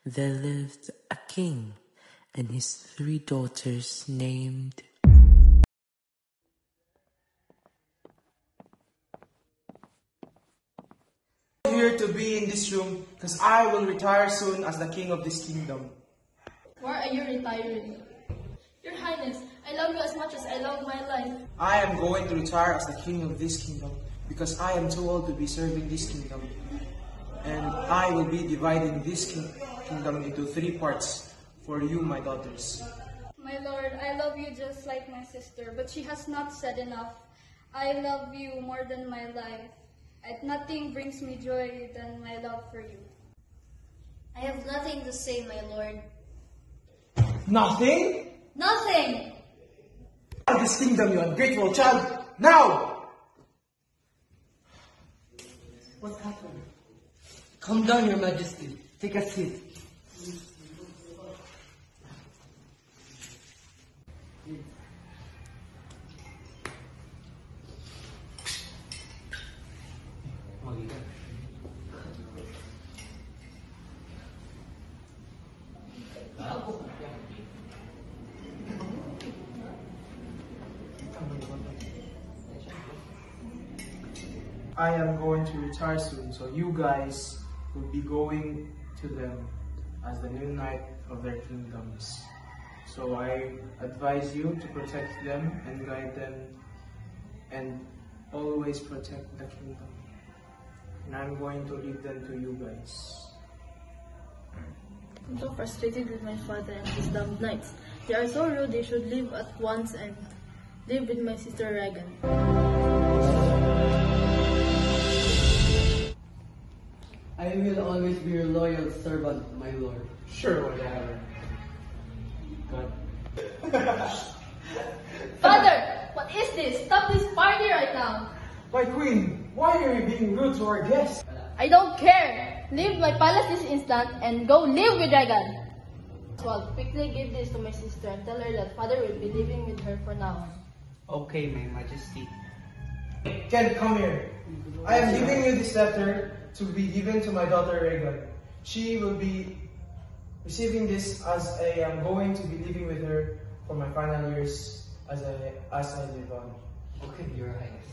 there lived a king and his 3 daughters named... I'm here to be in this room because I will retire soon as the king of this kingdom. Why are you retiring? Your Highness, I love you as much as I love my life. I am going to retire as the king of this kingdom because I am too old to be serving this kingdom. And I will be dividing this kingdom into 3 parts for you, my daughters. My lord, I love you just like my sister, but she has not said enough. I love you more than my life. And nothing brings me joy than my love for you. I have nothing to say, my lord. Nothing? Nothing! Out of this kingdom, you ungrateful child! Now! What happened? Calm down, Your Majesty. Take a seat. I am going to retire soon, so you guys will be going to them as the new knight of their kingdoms. So I advise you to protect them and guide them and always protect the kingdom. And I'm going to leave them to you guys. I'm so frustrated with my father and his damned knights. They are so rude, they should leave at once and live with my sister Regan. I will always be your loyal servant, my lord. Sure, whatever. God. Father, what is this? Stop this party right now. My queen, why are you being rude to our guests? I don't care. Leave my palace this instant and go live with Regan. Well, quickly give this to my sister and tell her that father will be living with her for now. Okay, my majesty. Ken, come here. I am giving you this letter to be given to my daughter Regan. She will be receiving this as I am going to be living with her for my final years as I live on. Okay, Your Highness.